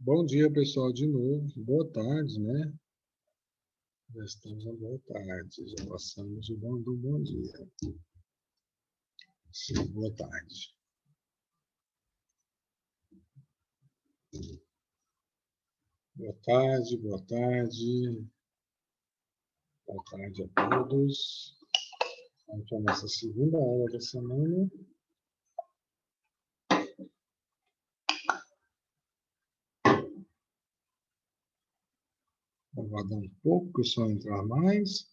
Bom dia, pessoal, de novo. Boa tarde, né? Já estamos na boa tarde, já passamos do bom dia. Sim, boa tarde. Boa tarde, boa tarde. Boa tarde a todos. Vamos para a nossa segunda aula da semana. Aguardar um pouco para o pessoal entrar mais.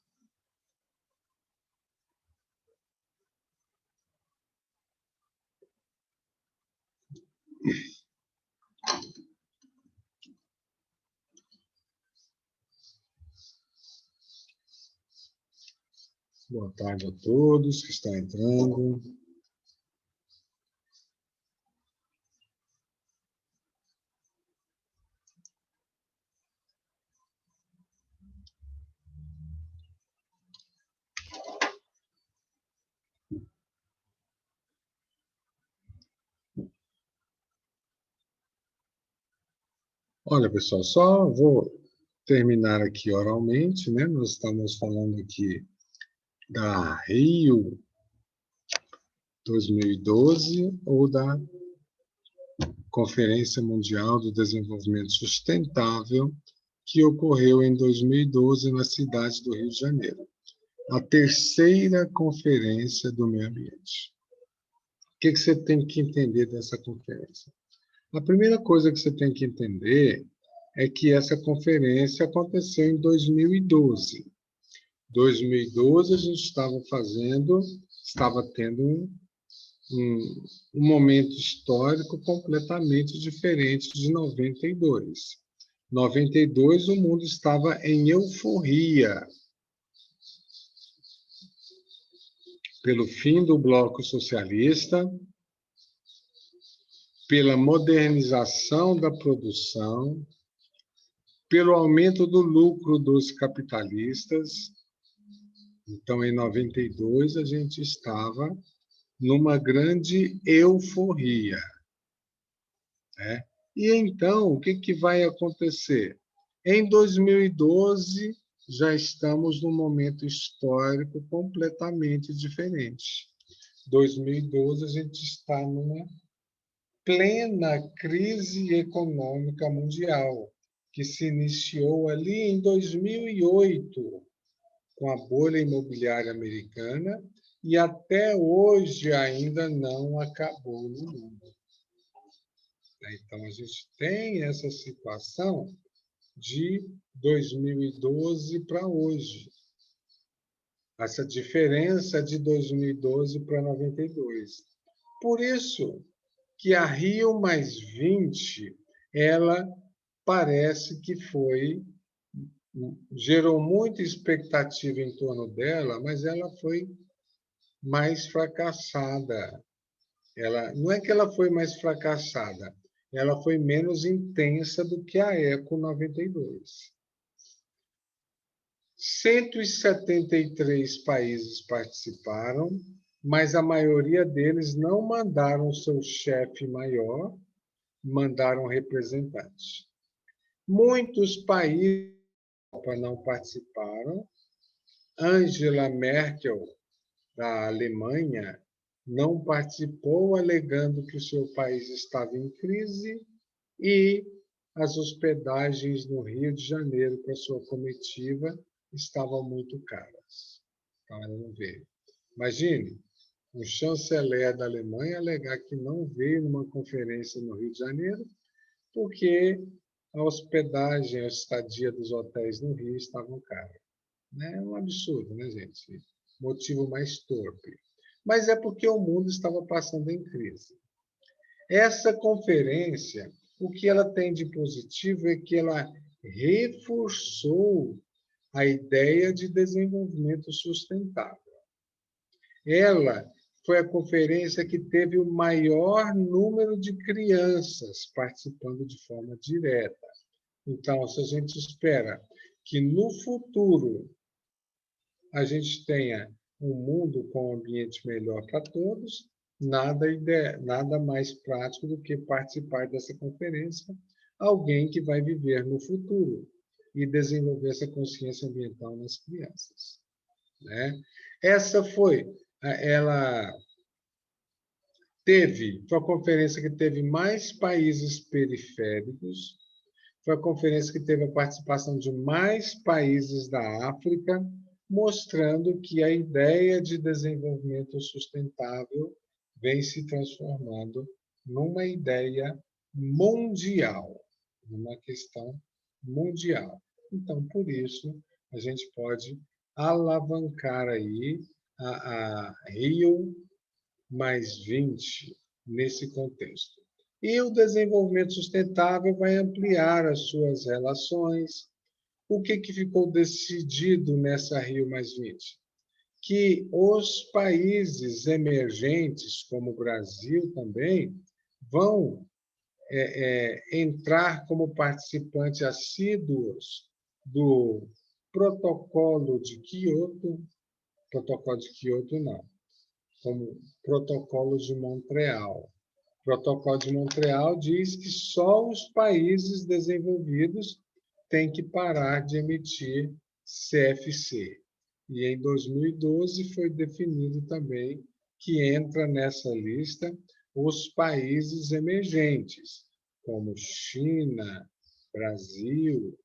Boa tarde a todos que estão entrando. Olha, pessoal, só vou terminar aqui oralmente, né? Nós estamos falando aqui da Rio 2012 ou da Conferência Mundial do Desenvolvimento Sustentável, que ocorreu em 2012 na cidade do Rio de Janeiro. A terceira conferência do meio ambiente. O que você tem que entender dessa conferência? A primeira coisa que você tem que entender é que essa conferência aconteceu em 2012. Em 2012 a gente estava tendo um momento histórico completamente diferente de 92. 92 o mundo estava em euforia pelo fim do bloco socialista, pela modernização da produção, pelo aumento do lucro dos capitalistas. Então, em 92, a gente estava numa grande euforia, né? E então, o que vai acontecer? Em 2012, já estamos num momento histórico completamente diferente. 2012, a gente está numa plena crise econômica mundial, que se iniciou ali em 2008, com a bolha imobiliária americana, e até hoje ainda não acabou no mundo. Então, a gente tem essa situação de 2012 para hoje. Essa diferença de 2012 para 92. Por isso que a Rio +20, ela parece que gerou muita expectativa em torno dela, mas ela foi mais fracassada. Não é que ela foi mais fracassada, ela foi menos intensa do que a Eco 92. 173 países participaram, mas a maioria deles não mandaram seu chefe maior, mandaram representantes. Muitos países da Europa não participaram. Angela Merkel, da Alemanha, não participou, alegando que o seu país estava em crise e as hospedagens no Rio de Janeiro para sua comitiva estavam muito caras. Então, ela não veio. Imagine, um chanceler da Alemanha alegar que não veio numa conferência no Rio de Janeiro porque a hospedagem, a estadia dos hotéis no Rio estavam caras. É um absurdo, né, gente? Motivo mais torpe. Mas é porque o mundo estava passando em crise. Essa conferência, o que ela tem de positivo é que ela reforçou a ideia de desenvolvimento sustentável. Ela foi a conferência que teve o maior número de crianças participando de forma direta. Então, se a gente espera que no futuro a gente tenha um mundo com um ambiente melhor para todos, nada mais prático do que participar dessa conferência, alguém que vai viver no futuro e desenvolver essa consciência ambiental nas crianças, né? Essa ela foi a conferência que teve mais países periféricos, foi a conferência que teve a participação de mais países da África, mostrando que a ideia de desenvolvimento sustentável vem se transformando numa ideia mundial, numa questão mundial. Então, por isso, a gente pode alavancar aí a Rio mais 20 nesse contexto. E o desenvolvimento sustentável vai ampliar as suas relações. O que ficou decidido nessa Rio mais 20? Que os países emergentes, como o Brasil também, vão entrar como participantes assíduos do protocolo de Quioto não, como protocolo de Montreal. O protocolo de Montreal diz que só os países desenvolvidos têm que parar de emitir CFC. E em 2012 foi definido também que entra nessa lista os países emergentes, como China, Brasil,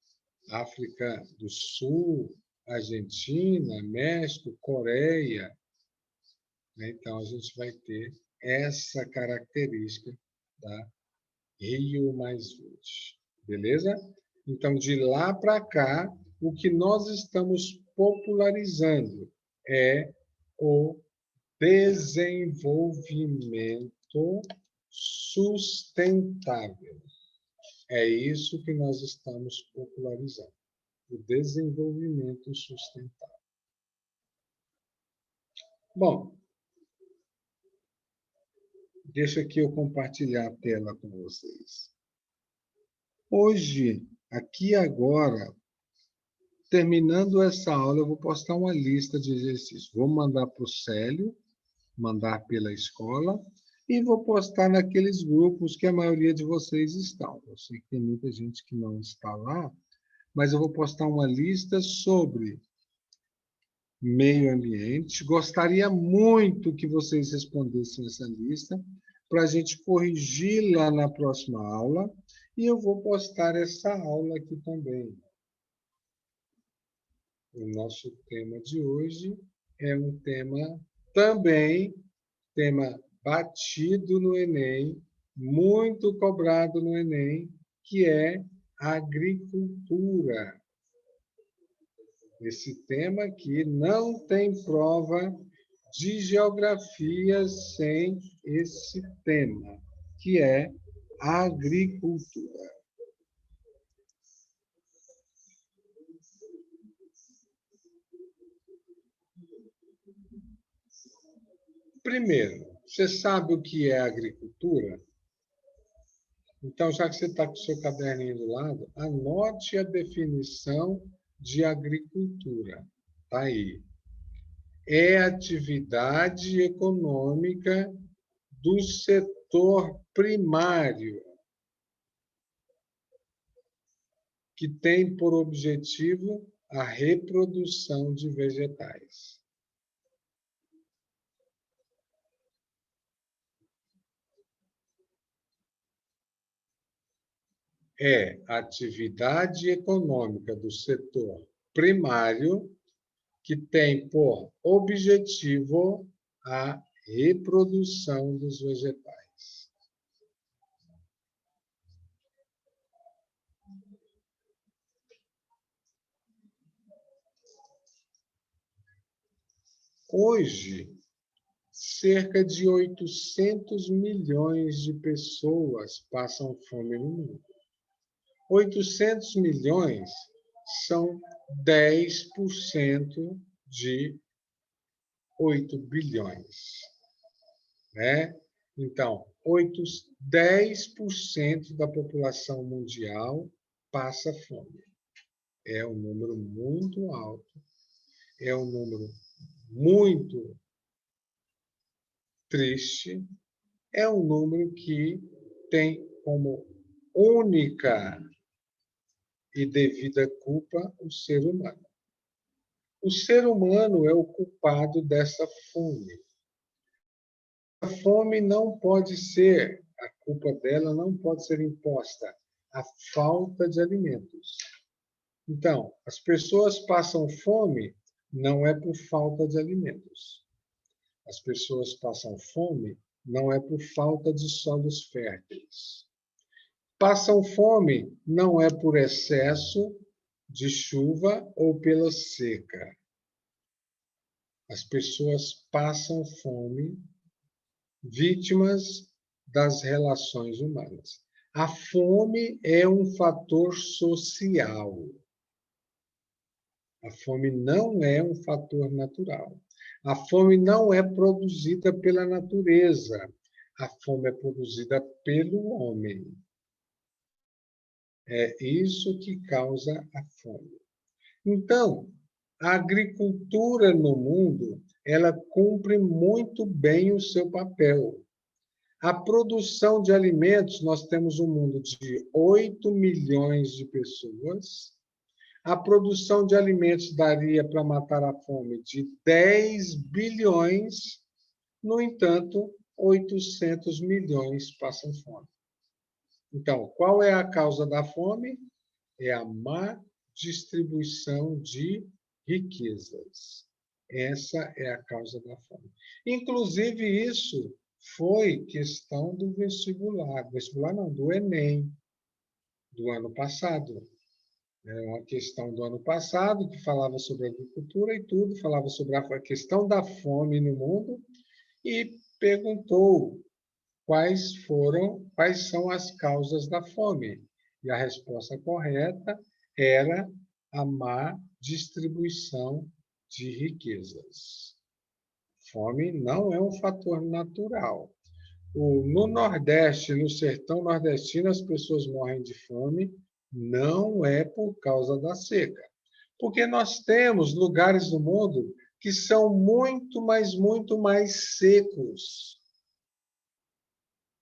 África do Sul, Argentina, México, Coreia. Então, a gente vai ter essa característica da Rio mais 20. Beleza? Então, de lá para cá, o que nós estamos popularizando é o desenvolvimento sustentável. É isso que nós estamos popularizando, o desenvolvimento sustentável. Bom, deixa aqui eu compartilhar a tela com vocês. Hoje, aqui agora, terminando essa aula, eu vou postar uma lista de exercícios. Vou mandar para o Célio, mandar pela escola, e vou postar naqueles grupos que a maioria de vocês estão. Eu sei que tem muita gente que não está lá, mas eu vou postar uma lista sobre meio ambiente. Gostaria muito que vocês respondessem essa lista para a gente corrigi-la na próxima aula. E eu vou postar essa aula aqui também. O nosso tema de hoje é um tema também, tema batido no Enem, muito cobrado no Enem, que é agricultura. Esse tema aqui não tem prova de geografia sem esse tema, que é agricultura. Primeiro, você sabe o que é agricultura? Então, já que você está com o seu caderninho do lado, anote a definição de agricultura. Está aí. É atividade econômica do setor primário, que tem por objetivo a reprodução de vegetais. É atividade econômica do setor primário que tem por objetivo a reprodução dos vegetais. Hoje, cerca de 800 milhões de pessoas passam fome no mundo. 800 milhões são 10% de 8 bilhões. Né? Então, 10% da população mundial passa fome. É um número muito alto, é um número muito triste, é um número que tem como única e devida culpa o ser humano. O ser humano é o culpado dessa fome. A fome não pode ser, a culpa dela não pode ser imposta à falta de alimentos. Então, as pessoas passam fome não é por falta de alimentos. As pessoas passam fome não é por falta de solos férteis. Passam fome não é por excesso de chuva ou pela seca. As pessoas passam fome vítimas das relações humanas. A fome é um fator social. A fome não é um fator natural. A fome não é produzida pela natureza. A fome é produzida pelo homem. É isso que causa a fome. Então, a agricultura no mundo, ela cumpre muito bem o seu papel. A produção de alimentos, nós temos um mundo de 8 milhões de pessoas. A produção de alimentos daria para matar a fome de 10 bilhões. No entanto, 800 milhões passam fome. Então, qual é a causa da fome? É a má distribuição de riquezas. Essa é a causa da fome. Inclusive, isso foi questão do vestibular não, do Enem, do ano passado. É uma questão do ano passado que falava sobre agricultura e tudo, falava sobre a questão da fome no mundo e perguntou quais são as causas da fome. E a resposta correta era a má distribuição de riquezas. Fome não é um fator natural. No Nordeste, no sertão nordestino, as pessoas morrem de fome, não é por causa da seca. Porque nós temos lugares do mundo que são muito mais secos.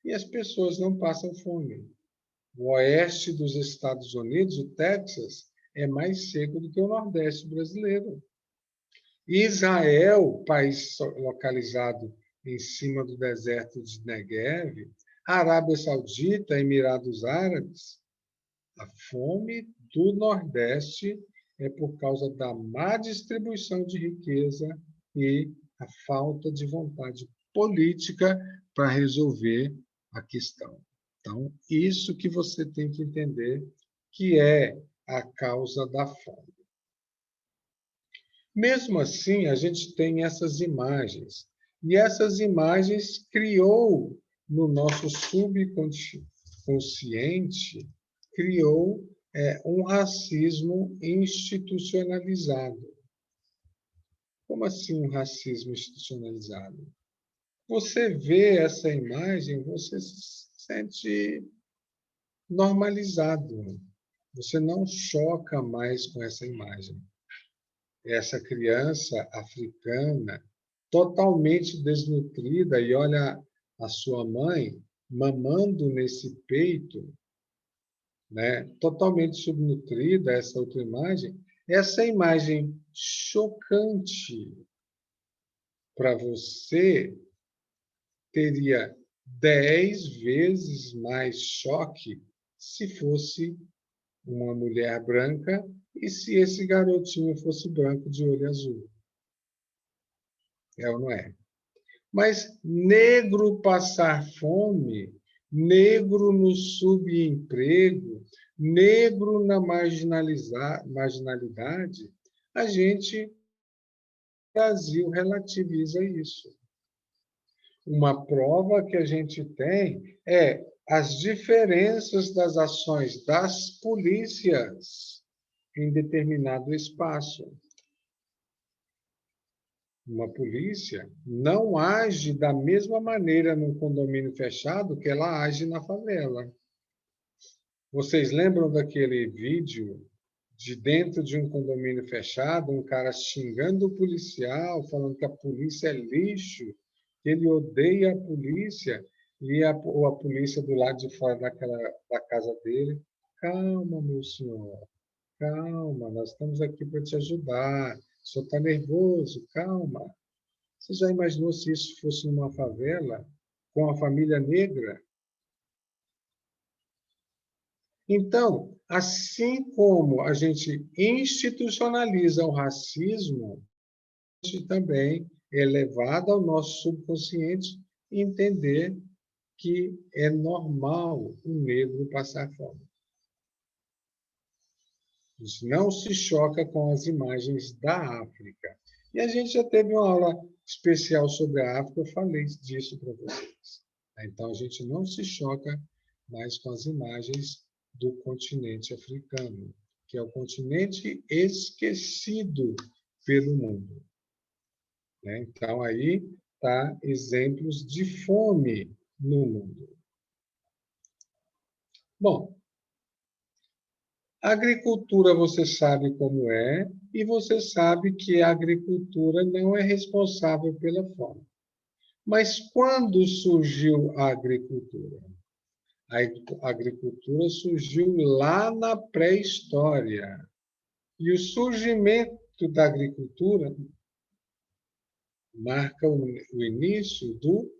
E as pessoas não passam fome. O oeste dos Estados Unidos, o Texas, é mais seco do que o Nordeste brasileiro. Israel, país localizado em cima do deserto de Negev, Arábia Saudita, Emirados Árabes, a fome do Nordeste é por causa da má distribuição de riqueza e a falta de vontade política para resolver a questão. Então, isso que você tem que entender que é a causa da fome. Mesmo assim, a gente tem essas imagens. E essas imagens criou no nosso subconsciente, criou um racismo institucionalizado. Como assim um racismo institucionalizado? Você vê essa imagem, você se sente normalizado. Você não choca mais com essa imagem. Essa criança africana totalmente desnutrida e olha a sua mãe mamando nesse peito, né? Totalmente subnutrida, essa outra imagem, essa imagem chocante para você teria 10 vezes mais choque se fosse uma mulher branca e se esse garotinho fosse branco de olho azul. É ou não é? Mas negro passar fome, negro no subemprego, negro na marginalidade, a gente, no Brasil, relativiza isso. Uma prova que a gente tem é as diferenças das ações das polícias em determinado espaço. Uma polícia não age da mesma maneira num condomínio fechado que ela age na favela. Vocês lembram daquele vídeo de dentro de um condomínio fechado, um cara xingando o policial, falando que a polícia é lixo, que ele odeia a polícia, E a polícia do lado de fora da casa dele. Calma, meu senhor. Calma, nós estamos aqui para te ajudar. O senhor está nervoso, calma. Você já imaginou se isso fosse numa favela, com a família negra? Então, assim como a gente institucionaliza o racismo, a gente também é levado ao nosso subconsciente entender que é normal o negro passar fome. A gente não se choca com as imagens da África. E a gente já teve uma aula especial sobre a África, eu falei disso para vocês. Então, a gente não se choca mais com as imagens do continente africano, que é o continente esquecido pelo mundo. Então, aí está exemplos de fome no mundo. Bom, a agricultura você sabe como é, e você sabe que a agricultura não é responsável pela fome. Mas quando surgiu a agricultura? A agricultura surgiu lá na pré-história. E o surgimento da agricultura marca o início do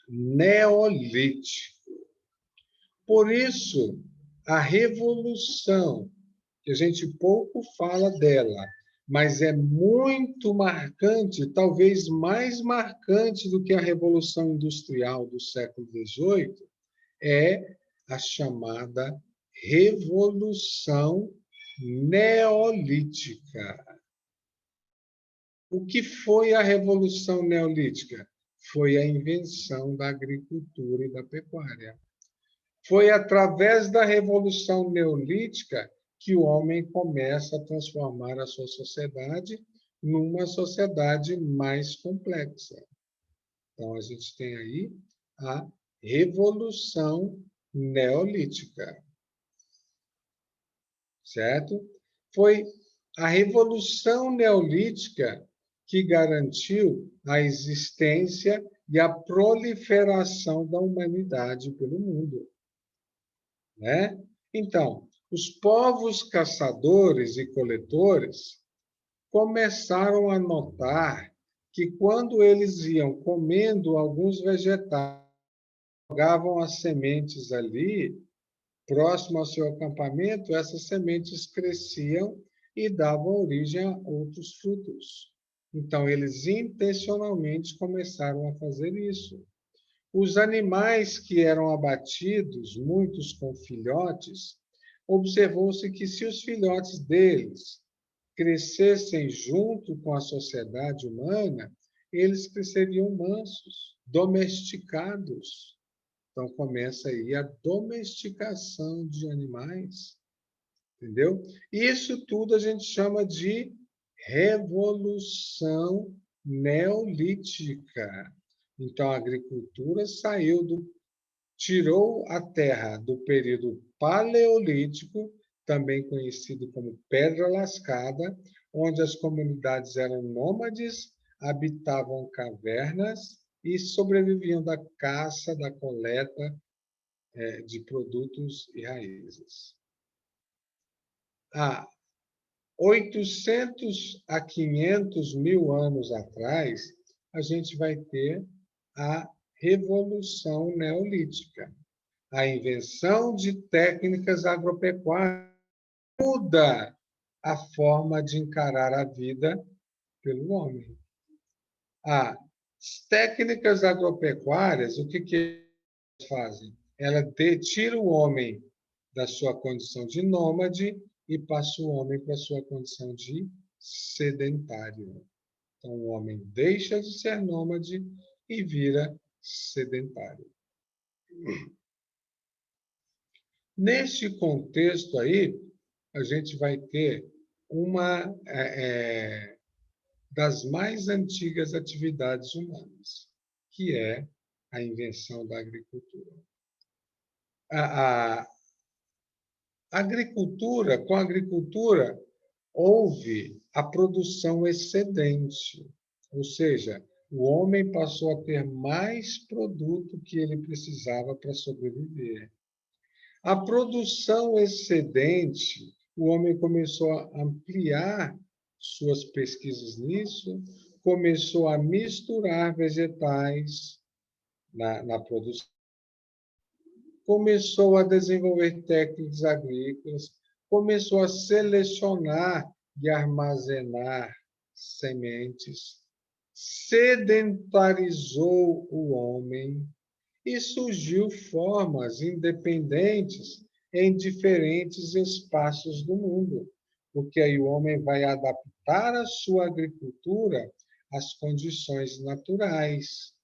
Neolítico. Por isso, a revolução, que a gente pouco fala dela, mas é muito marcante, talvez mais marcante do que a Revolução Industrial do século XVIII, é a chamada Revolução Neolítica. O que foi a Revolução Neolítica? Foi a invenção da agricultura e da pecuária. Foi através da Revolução Neolítica que o homem começa a transformar a sua sociedade numa sociedade mais complexa. Então, a gente tem aí a Revolução Neolítica. Certo? Foi a Revolução Neolítica que garantiu a existência e a proliferação da humanidade pelo mundo. Né? Então, os povos caçadores e coletores começaram a notar que quando eles iam comendo alguns vegetais, jogavam as sementes ali, próximo ao seu acampamento, essas sementes cresciam e davam origem a outros frutos. Então, eles intencionalmente começaram a fazer isso. Os animais que eram abatidos, muitos com filhotes, observou-se que se os filhotes deles crescessem junto com a sociedade humana, eles cresceriam mansos, domesticados. Então começa aí a domesticação de animais, entendeu? Isso tudo a gente chama de revolução neolítica. Então, a agricultura tirou a terra do período paleolítico, também conhecido como pedra lascada, onde as comunidades eram nômades, habitavam cavernas e sobreviviam da caça, da coleta de produtos e raízes. Há 800 a 500 mil anos atrás, a gente vai ter a Revolução Neolítica. A invenção de técnicas agropecuárias muda a forma de encarar a vida pelo homem. As técnicas agropecuárias, o que elas fazem? Ela tira o homem da sua condição de nômade e passa o homem para a sua condição de sedentário. Então, o homem deixa de ser nômade e vira sedentário. Neste contexto aí, a gente vai ter uma das mais antigas atividades humanas, que é a invenção da agricultura. A agricultura, com a agricultura, houve a produção excedente, ou seja, o homem passou a ter mais produto que ele precisava para sobreviver. A produção excedente, o homem começou a ampliar suas pesquisas nisso, começou a misturar vegetais na produção, começou a desenvolver técnicas agrícolas, começou a selecionar e armazenar sementes, sedentarizou o homem e surgiu formas independentes em diferentes espaços do mundo, porque aí o homem vai adaptar a sua agricultura às condições naturais,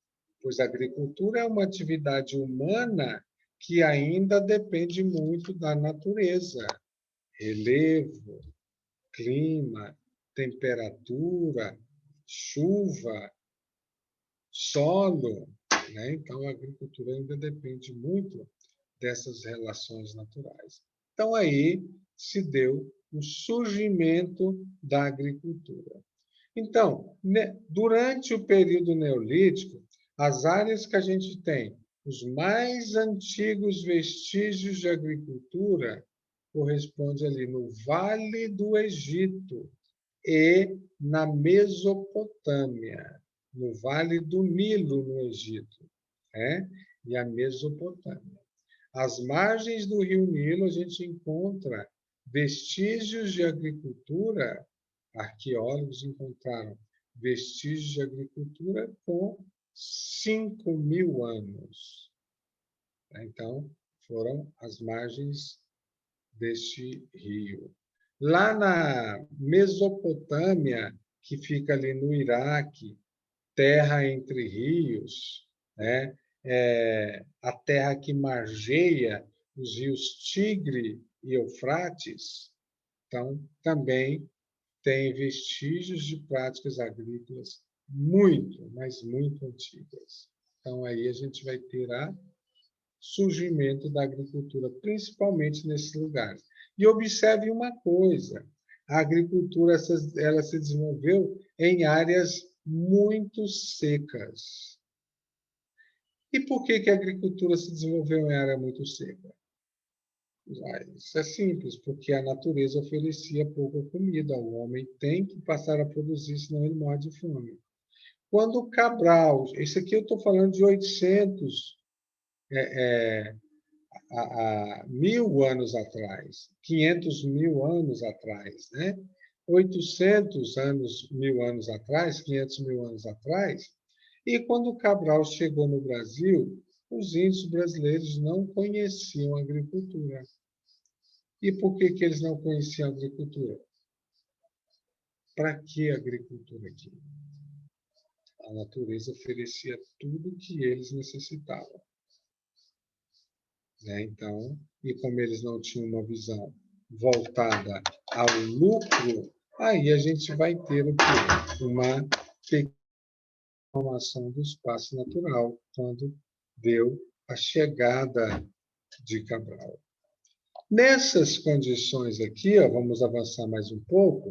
pois a agricultura é uma atividade humana que ainda depende muito da natureza, relevo, clima, temperatura, chuva, solo, né? Então, a agricultura ainda depende muito dessas relações naturais. Então, aí se deu o surgimento da agricultura. Então, durante o período neolítico, as áreas que a gente tem os mais antigos vestígios de agricultura corresponde ali no Vale do Egito e na Mesopotâmia, no Vale do Nilo, no Egito, né? E a Mesopotâmia. Às margens do rio Nilo, a gente encontra vestígios de agricultura, arqueólogos encontraram vestígios de agricultura com 5.000 anos. Então, foram as margens deste rio. Lá na Mesopotâmia, que fica ali no Iraque, terra entre rios, né? A terra que margeia os rios Tigre e Eufrates, então também tem vestígios de práticas agrícolas muito, mas muito antigas. Então aí a gente vai ter o surgimento da agricultura, principalmente nesses lugares. E observe uma coisa, a agricultura ela se desenvolveu em áreas muito secas. E por que a agricultura se desenvolveu em área muito seca? Isso é simples, porque a natureza oferecia pouca comida. O homem tem que passar a produzir, senão ele morre de fome. Quando o Cabral, isso aqui eu estou falando de 800 a 1.000 anos atrás, 500.000 anos atrás, né? 800 anos, 1.000 anos atrás, 500.000 anos atrás, e quando Cabral chegou no Brasil, os índios brasileiros não conheciam a agricultura. E por que eles não conheciam a agricultura? Para que agricultura aqui? A natureza oferecia tudo o que eles necessitavam. Né? Então, e como eles não tinham uma visão voltada ao lucro, aí a gente vai ter o quê? Uma transformação do espaço natural, quando deu a chegada de Cabral. Nessas condições aqui, ó, vamos avançar mais um pouco,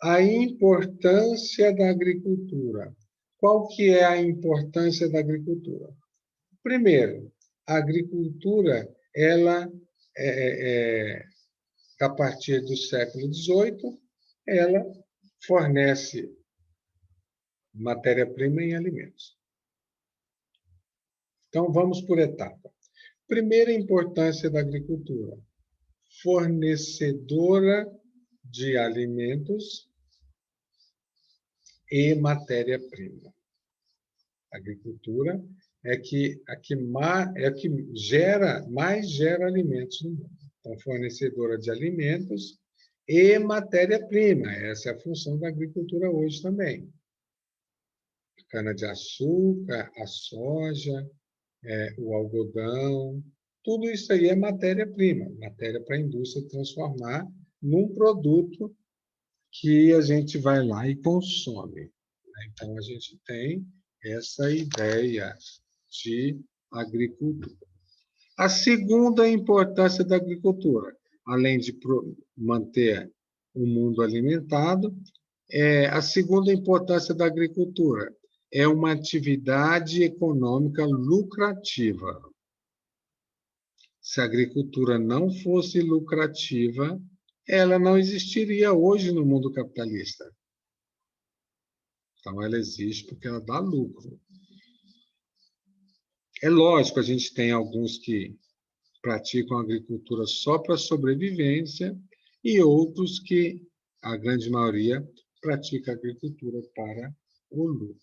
a importância da agricultura. Qual que é a importância da agricultura? Primeiro, a agricultura, ela, a partir do século XVIII, ela fornece matéria-prima em alimentos. Então, vamos por etapa. Primeira importância da agricultura, fornecedora de alimentos e matéria-prima. A agricultura é a que mais gera alimentos no mundo. Então, fornecedora de alimentos e matéria-prima. Essa é a função da agricultura hoje também. Cana-de-açúcar, a soja, o algodão, tudo isso aí é matéria-prima, matéria para a indústria transformar num produto que a gente vai lá e consome. Então, a gente tem essa ideia de agricultura. A segunda importância da agricultura, além de manter o mundo alimentado, a segunda importância da agricultura é uma atividade econômica lucrativa. Se a agricultura não fosse lucrativa, ela não existiria hoje no mundo capitalista. Então, ela existe porque ela dá lucro. É lógico, a gente tem alguns que praticam agricultura só para sobrevivência e outros que, a grande maioria, pratica agricultura para o lucro.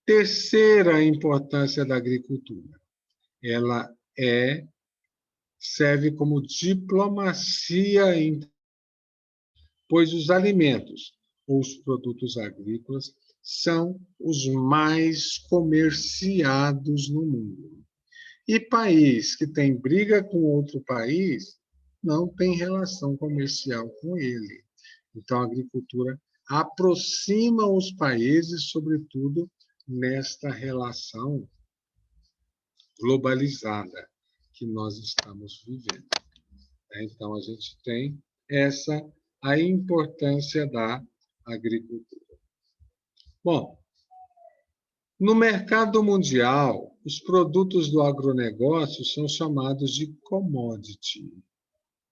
Terceira importância da agricultura. Ela serve como diplomacia, pois os alimentos ou os produtos agrícolas são os mais comerciados no mundo. E país que tem briga com outro país não tem relação comercial com ele. Então, a agricultura aproxima os países, sobretudo nesta relação globalizada que nós estamos vivendo. Então, a gente tem a importância da agricultura. Bom, no mercado mundial, os produtos do agronegócio são chamados de commodity.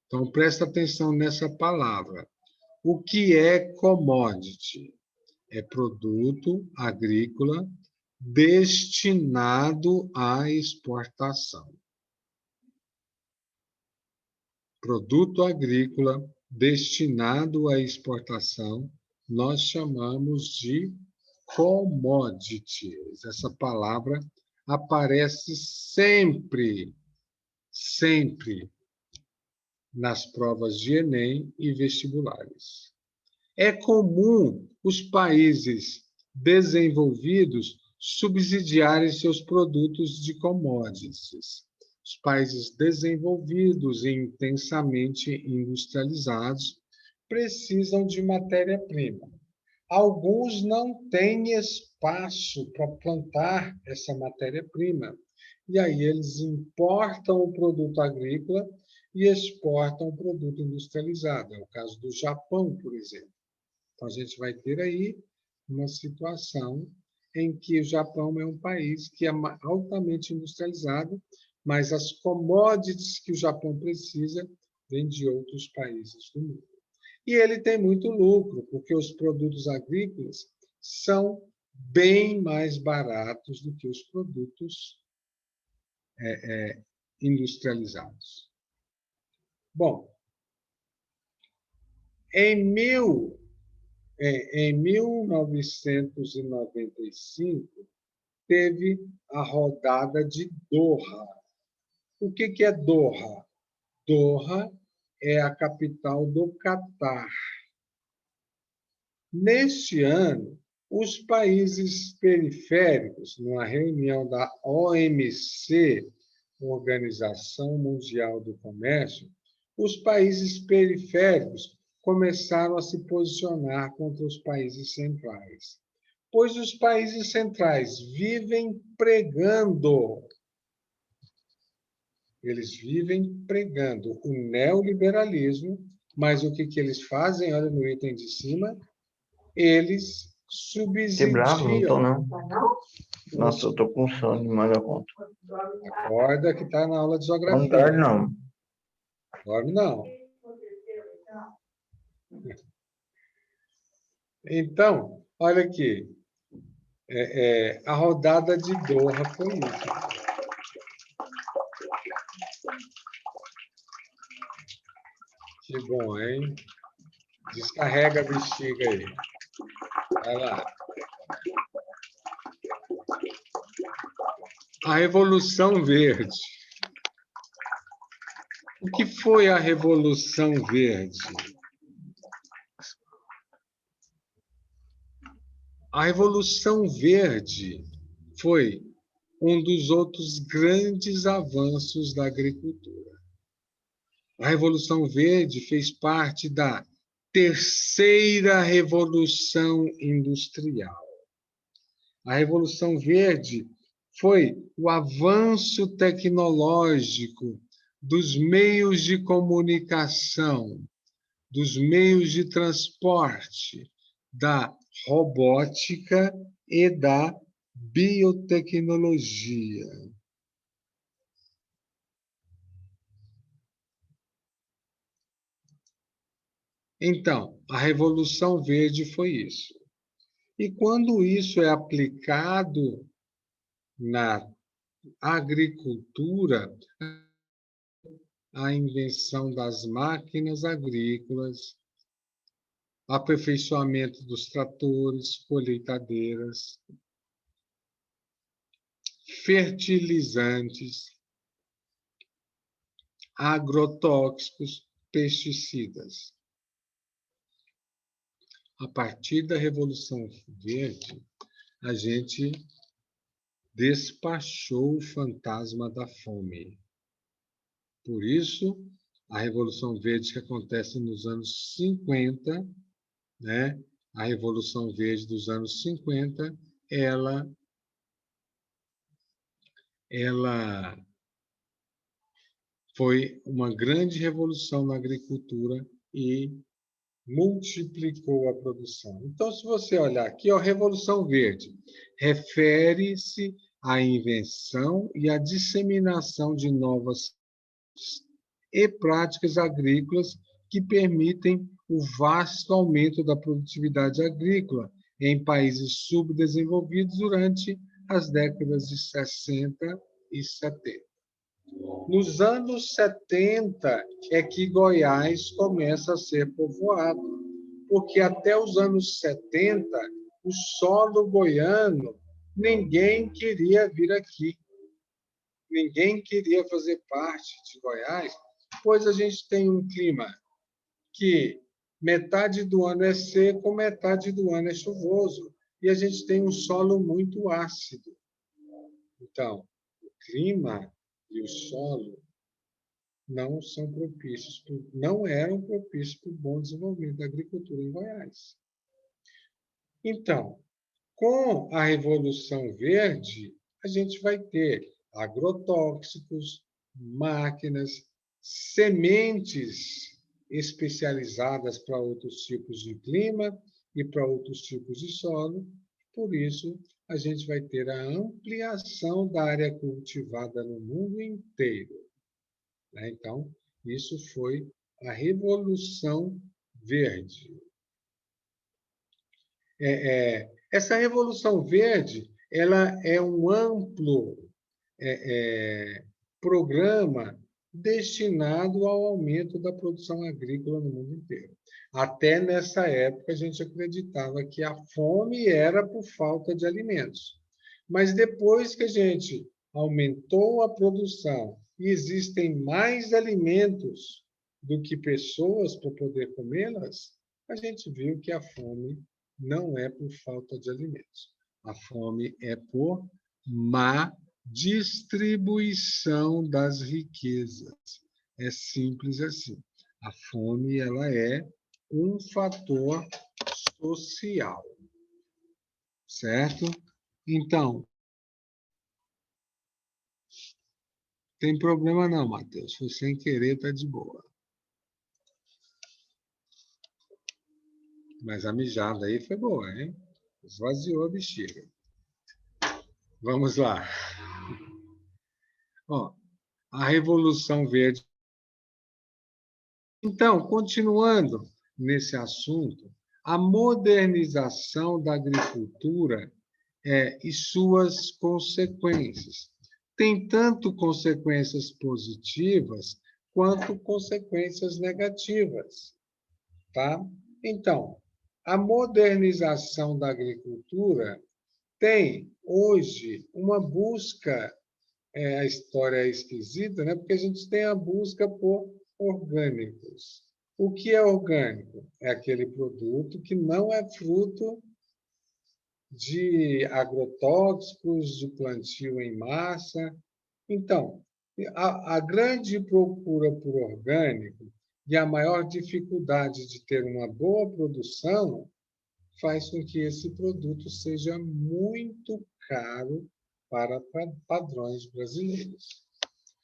Então, presta atenção nessa palavra. O que é commodity? É produto agrícola destinado à exportação. Produto agrícola destinado à exportação, nós chamamos de commodities. Essa palavra aparece sempre nas provas de Enem e vestibulares. É comum os países desenvolvidos subsidiarem seus produtos de commodities. Os países desenvolvidos e intensamente industrializados precisam de matéria-prima. Alguns não têm espaço para plantar essa matéria-prima, e aí eles importam o produto agrícola e exportam o produto industrializado. É o caso do Japão, por exemplo. Então, a gente vai ter aí uma situação em que o Japão é um país que é altamente industrializado, mas as commodities que o Japão precisa vêm de outros países do mundo. E ele tem muito lucro, porque os produtos agrícolas são bem mais baratos do que os produtos industrializados. Bom, em 1995, teve a rodada de Doha. O que é Doha? Doha é a capital do Catar. Neste ano, os países periféricos, numa reunião da OMC, Organização Mundial do Comércio, os países periféricos começaram a se posicionar contra os países centrais. Pois os países centrais vivem pregando. Eles vivem pregando o neoliberalismo, mas o que eles fazem? Olha no item de cima, eles subsidiam. Que bravo, não tô não. Nossa, eu tô com sono demais da conta. Acorda que está na aula de geografia. Não tarde, não. Dorme não. Então, olha aqui. A rodada de Doha foi isso. Que bom, hein? Descarrega a bexiga aí. Vai lá. A Revolução Verde. O que foi a Revolução Verde? A Revolução Verde foi um dos outros grandes avanços da agricultura. A Revolução Verde fez parte da terceira Revolução Industrial. A Revolução Verde foi o avanço tecnológico dos meios de comunicação, dos meios de transporte, da robótica e da biotecnologia. Então, a Revolução Verde foi isso. E quando isso é aplicado na agricultura, a invenção das máquinas agrícolas, aperfeiçoamento dos tratores, colheitadeiras, fertilizantes, agrotóxicos, pesticidas. A partir da Revolução Verde, a gente despachou o fantasma da fome. Por isso, a Revolução Verde que acontece nos anos 50, né? A Revolução Verde dos anos 50, ela foi uma grande revolução na agricultura e multiplicou a produção. Então, se você olhar aqui, a Revolução Verde refere-se à invenção e à disseminação de novas e práticas agrícolas que permitem o vasto aumento da produtividade agrícola em países subdesenvolvidos durante as décadas de 60 e 70. Nos anos 70 é que Goiás começa a ser povoado, porque até os anos 70, o solo goiano, ninguém queria vir aqui. Ninguém queria fazer parte de Goiás, pois a gente tem um clima que metade do ano é seco, metade do ano é chuvoso, e a gente tem um solo muito ácido. Então, o clima e o solo não são propícios, não eram propícios para o bom desenvolvimento da agricultura em Goiás. Então, com a Revolução Verde, a gente vai ter agrotóxicos, máquinas, sementes especializadas para outros tipos de clima e para outros tipos de solo. Por isso, a gente vai ter a ampliação da área cultivada no mundo inteiro. Então, isso foi a Revolução Verde. Essa Revolução Verde, ela é um amplo programa destinado ao aumento da produção agrícola no mundo inteiro. Até nessa época, a gente acreditava que a fome era por falta de alimentos. Mas depois que a gente aumentou a produção e existem mais alimentos do que pessoas para poder comê-las, a gente viu que a fome não é por falta de alimentos. A fome é por má distribuição das riquezas. É simples assim. A fome, ela é um fator social. Certo? Então, tem problema não, Matheus. Foi sem querer, tá de boa. Mas a mijada aí foi boa, hein? Esvaziou a bexiga. Vamos lá. Ó, a Revolução Verde. Então, continuando nesse assunto, a modernização da agricultura e suas consequências. Tem tanto consequências positivas quanto consequências negativas. Tá? Então, a modernização da agricultura tem, hoje, uma busca, a história é esquisita, né? Porque a gente tem a busca por orgânicos. O que é orgânico? É aquele produto que não é fruto de agrotóxicos, de plantio em massa. Então, a grande procura por orgânico e a maior dificuldade de ter uma boa produção faz com que esse produto seja muito caro para padrões brasileiros.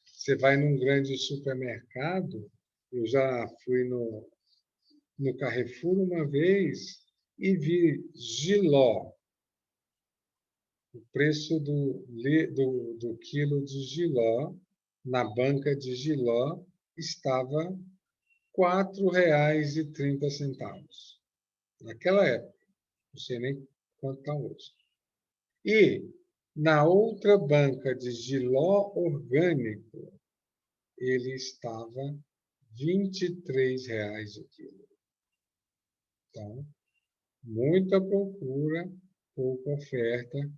Você vai num grande supermercado, eu já fui no Carrefour uma vez, e vi Jiló. O preço do quilo de Jiló, na banca de Jiló, estava R$ 4,30. Naquela época. Não sei nem quanto está hoje. E, na outra banca de Jiló orgânico, ele estava R$ 23,00 o quilo. Então, muita procura, pouca oferta,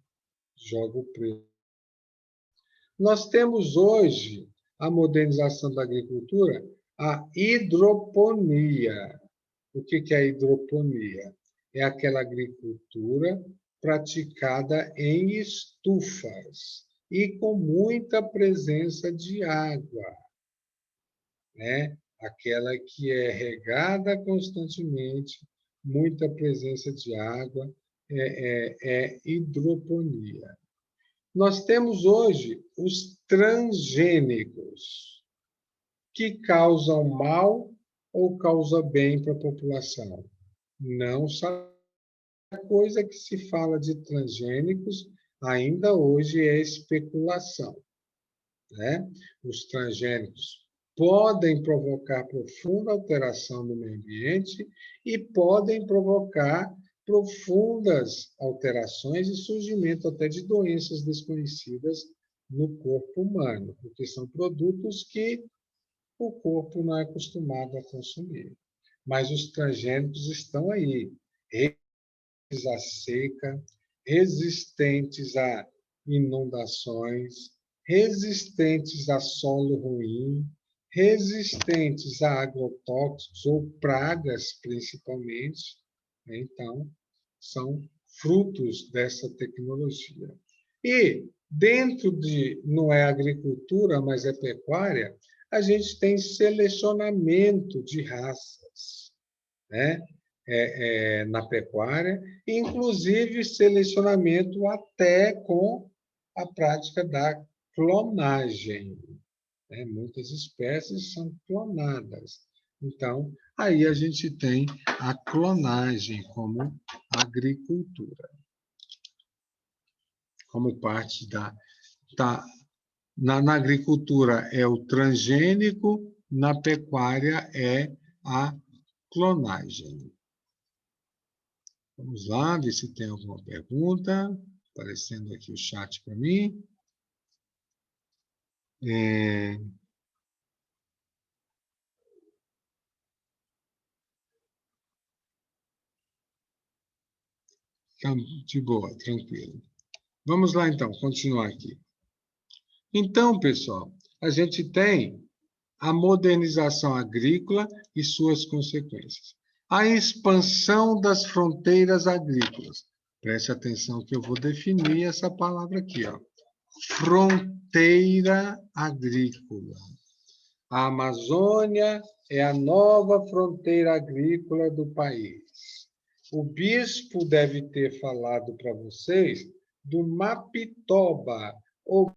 joga o preço. Nós temos hoje a modernização da agricultura, a hidroponia. O que é a hidroponia? É aquela agricultura praticada em estufas e com muita presença de água, né? Aquela que é regada constantemente, muita presença de água, é hidroponia. Nós temos hoje os transgênicos, que causam mal ou causam bem para a população. Não sabe. A coisa que se fala de transgênicos ainda hoje é especulação, né? Os transgênicos podem provocar profunda alteração no meio ambiente e podem provocar profundas alterações e surgimento até de doenças desconhecidas no corpo humano, porque são produtos que o corpo não é acostumado a consumir. Mas os transgênicos estão aí, à seca, resistentes a inundações, resistentes a solo ruim, resistentes a agrotóxicos ou pragas, principalmente. Então, são frutos dessa tecnologia. E, dentro de, não é agricultura, mas é pecuária, a gente tem selecionamento de raças, né? Na pecuária, inclusive selecionamento até com a prática da clonagem, né? Muitas espécies são clonadas. Então, aí a gente tem a clonagem como agricultura, como parte na agricultura é o transgênico, na pecuária é a clonagem. Vamos lá, ver se tem alguma pergunta. Aparecendo aqui o chat para mim. De boa, tranquilo. Vamos lá, então, continuar aqui. Então, pessoal, a gente tem a modernização agrícola e suas consequências. A expansão das fronteiras agrícolas. Preste atenção que eu vou definir essa palavra aqui, ó. Fronteira agrícola. A Amazônia é a nova fronteira agrícola do país. O bispo deve ter falado para vocês do Mapitoba, ou